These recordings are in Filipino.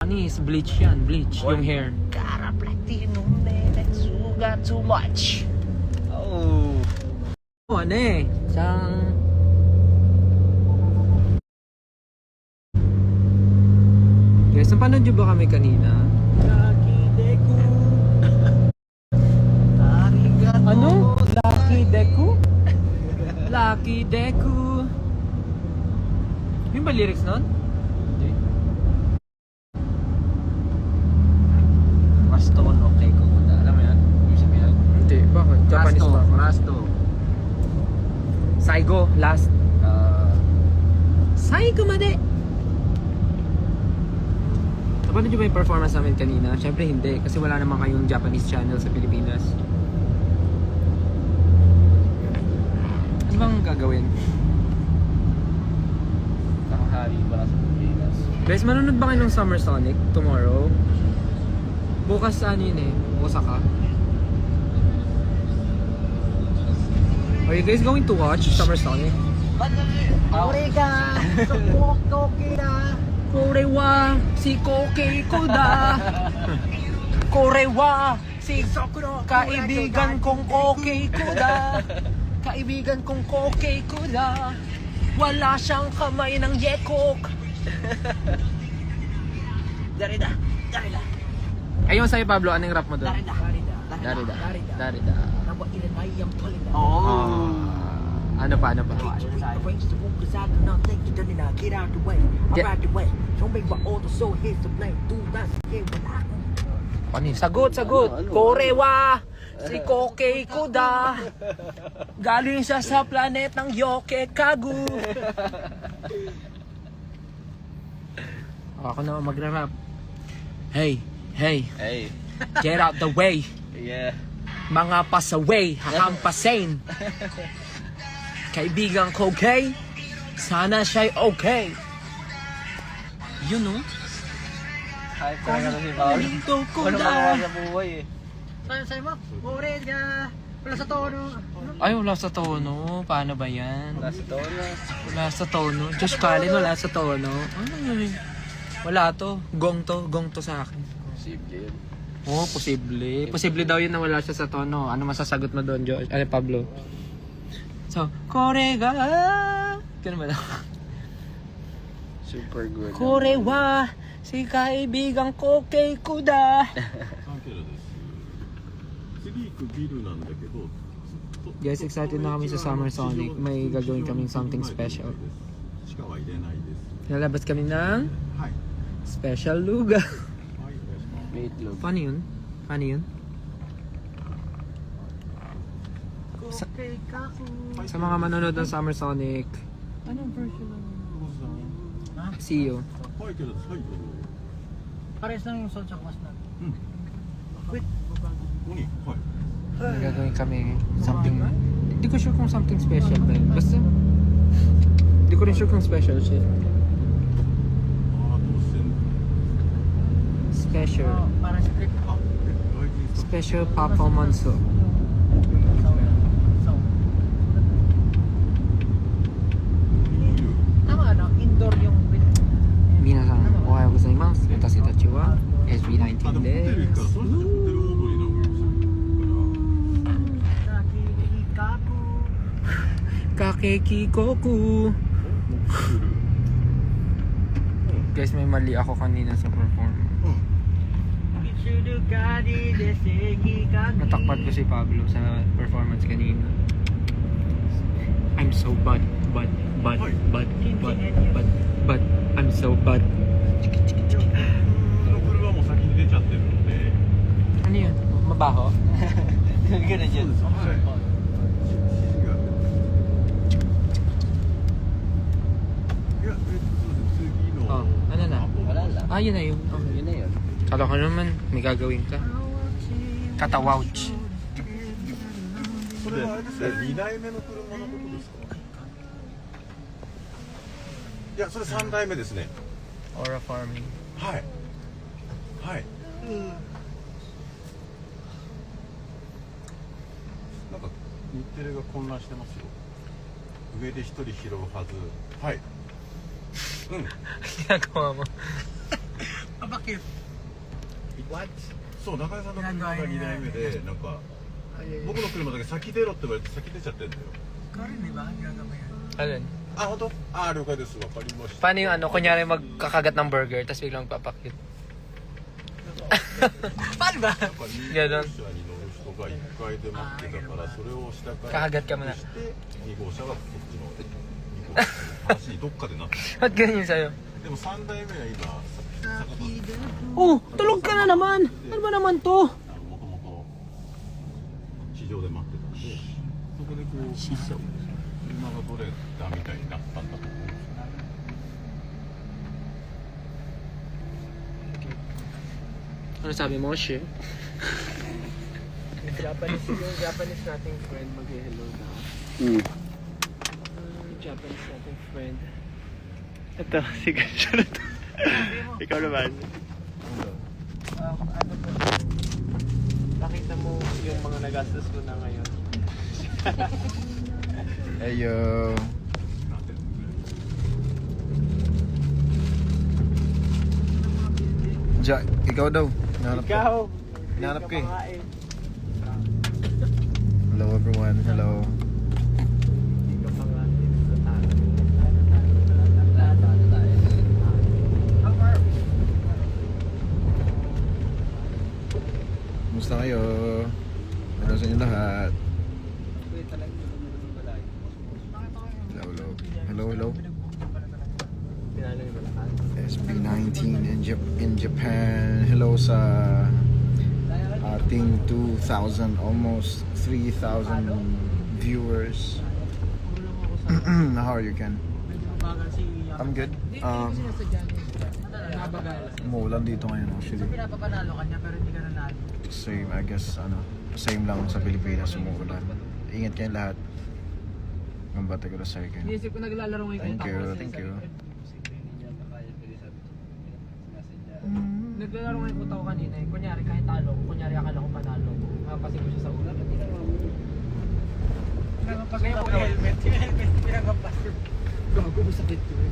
Anis, bleach yan, bleach yung hair. Cara platino, let's got too much. Oh. Ano eh, siyang... Guys, napanood nyo ba kami kanina? Lucky Deku. Ano? Lucky Deku? Lucky Deku. Yung ba lyrics nun? Hindi. Masto, okay ko muna. Alam mo yan? Yung sabihan? Hindi, bakit? Japanese ba? Masto. Saigo, last. Saigo made! Napanood nyo ba yung performance namin kanina? Siyempre hindi, kasi wala naman kayong Japanese channel sa Pilipinas. Ano bang gagawin? Tanghali para sa Pilipinas. Guys, manonood ba kayo ng Summer Sonic tomorrow? Bukas ano yun eh? Osaka. Are you guys going to watch Summer Sonic? Orega! Sukokokira! Korewa si Kokei Koda. Korewa si kaibigan kong Kokei Koda. Kaibigan kong Kokei Koda. Wala siyang kamay ng yekok. Darida! Darida! Ayun sa'yo Pablo, anong rap mo doon? Darida! Darida. Darida. Nawa ilan ay ang palida. Ano pa? Sagot! Korewa! Si Kokei Koda! Galing siya sa planetang Yokekagu! Ako na magra-rap. Hey! Get out the way! Yeah. Mga pasaway, hahampasin! Kaibigan ko okay, sana siya'y okay. Yun no? Hype talaga na si Paolo. Ano ba sa buhay eh? Sa'yo mo, ore ka, wala sa tono. Ay, wala sa tono. Paano ba yan? Wala sa tono. Wala sa tono. Josh Cullen, wala sa tono. Ano yun? Wala to. Gong to sa akin. Posible yun. Oo, posible. Posible daw yun na wala siya sa tono. Ano masasagot mo doon, Josh? Ano, Pablo? So, Korega. Ganun ba daw? Super good. Korewa, si kaibigang Kokei Koda. Guys, excited na kami sa Summer Sonic. May gagawin kaming something special. Lalabas kami ng special luga. Meatloaf. Paano yun? Sa mga manonood ng Summer Sonic, Anong version ng... see you. Pares lang yung sound sa kwas na. May gagawin kami something... Hindi ko sure kung something special ba yun. Basta... Hindi ko rin sure kung special siya. Special. Parang script. Special performance. Sound. インドル yung with 皆さんおはようございます。私たちは SB19 です。Kakekikoku. Guys, may mali ako kanina sa performance. Natakpat ko si Pablo sa performance kanina. I'm so bad. I'm so bad. Ano yun? Mabaho? Ganun yun. Oh, ano na? Wala lang. Ah, yun na yun. Oh. Yun na yun. Kala ko naman, may gagawin ka. Katawouch. それはあれですね、2代目の車のことですか？いや、それ3代目ですね。 Aura farming. はい。はい。なんか日テレが混乱してますよ。上で1人拾うはず。はい。うん。Ginagawa mo. Kapakit. What? そう中井さんの車が2代目でなんか僕の車だけ先出ろって言われて先出ちゃってんだよ Ikaw rin, di ba? Ginagawa yan. Alin? あ本当あ了解ですわかりました Paano yung ano, kunyari magkakagat ng burger, tapos biglang papakit? Paano ba? なんか2号車に乗る人が1階で待ってたからそれを下から Kakagat ka muna. して2号車がこっちの2号車の話にどっかでなって Ba't ganyan sa'yo? でも3代目は今坂戸 Oh, tulog ka na naman. Ano ba naman to? もともと地上で待ってたんでそこでこう車が取れたみたいになったんだと思うんですよ Ano sabi mo, Shi? Yung Japanese nating friend mag-hello na. Hmm. Yung Japanese nating friend. Ito, sige siya na to. Ikaw naman. Ano po? Nakita mo yung mga nagastos ko na ngayon. Ayo. Ja, ikaw daw. Hinahanap ka. Ikaw! Hinahanap ka eh. Pakain. Hello everyone, hello. Hindi ka pakain. Kumusta kayo? Hello sa inyo lahat. Hello, hello. Hello, hello. Pinalay mo lahat. SB19 in Japan. Hello sa ating 2,000, almost 3,000 viewers. How are you, Ken? Medyo mabagal si I'm good. Nabagal. Umuulan dito ngayon actually. Pinapapanalo ka niya pero hindi ka nanalo. Same, I guess, same lang sa Pilipinas, umuulan. Ingat kayo lahat. Mambate ko na sa'yo, Ken. Inisip ko naglalaro ngayon. Thank you, thank you. Naglalaro ngayon punta ko kanina eh. Kunyari kahit talo, kunyari akala ko panalo. Mapasin ko siya sa ulan. Ngayon ko helmet. Yung helmet pinagapas. Gago, masakit ko eh.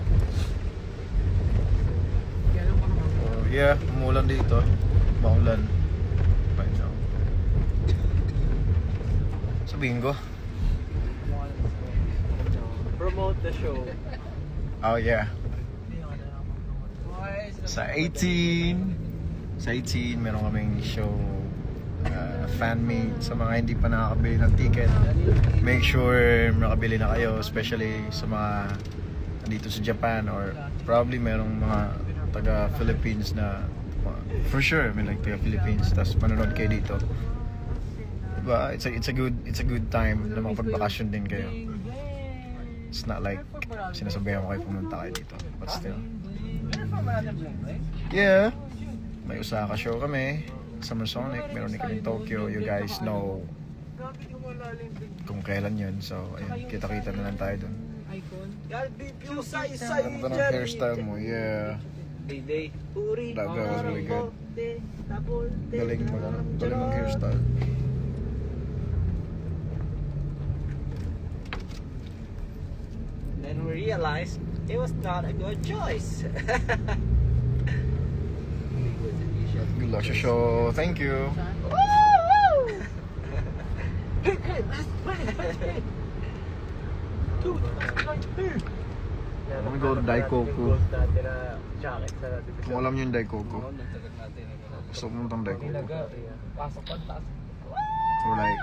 Kaya lang baka Yeah, umuulan dito. Maulan. Right now. Sabihin ko. Promote the show. Oh yeah. Sa 18, meron kaming show, fan meet. Sa mga hindi pa nakakabili ng ticket, make sure makabili na kayo, especially sa mga nandito sa Japan or probably merong mga taga Philippines na for sure may like taga Philippines tas manonood kayo dito. Diba? It's a good time na makapagbakasyon din kayo. It's not like sinasabayan ko kayo pumunta kayo dito, but still. Yeah. May Osaka show kami. Summer Sonic. Meron din kami Tokyo. You guys know kung kailan yun. So, ayun. Kita-kita na lang tayo dun. Ganda ng hairstyle mo. Yeah. Day. That was really good. Galing mag hairstyle. Then we realized it was not a good choice. Good luck sa show. Thank you. I'm gonna go to Daikoku. Kung alam niyo yung Daikoku. Gusto ko pumunta ng Daikoku. pasok pa taas. Or like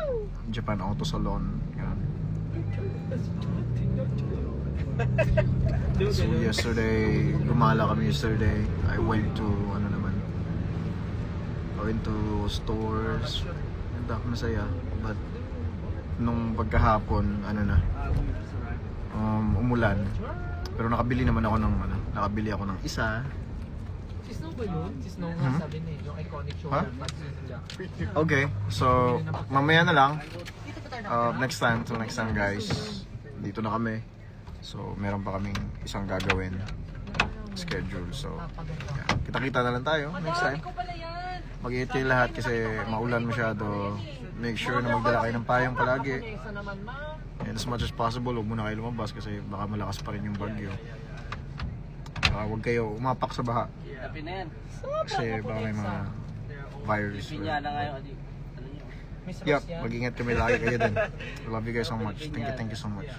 Japan Auto Salon. Ganun. So yesterday, gumala kami yesterday. I went to, stores. Ganda, masaya. But, nung pagkahapon, umulan. Pero nakabili naman ako ng isa. Si Snow ba yun? Si Snow nga sabi niya, yung iconic show. Huh? Okay, so, mamaya na lang. Next time guys. Dito na kami. So, meron pa kaming isang gagawin schedule. So, yeah. Kita-kita na lang tayo next time. Mag-iit kayo lahat kasi maulan masyado. Make sure na magdala kayo ng payong palagi. And as much as possible, huwag muna kayo lumabas kasi baka malakas pa rin yung bagyo. huwag kayo umapak sa baha. Happy na yan. Kasi baka may mga virus. Pinya na nga yung ano nyo. Miss Yup, Rose yan. mag-ingat kami lagi kayo din. I love you guys so much. Thank you so much.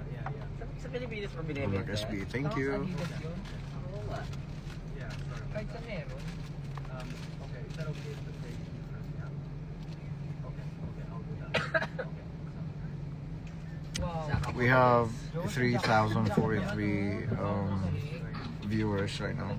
Sa Pilipinas pa Good binibenta. luck, SB. Thank Tapos you. Adidas yun. Oo nga. Kahit sa meron. Wow. We have 3,043 viewers right now.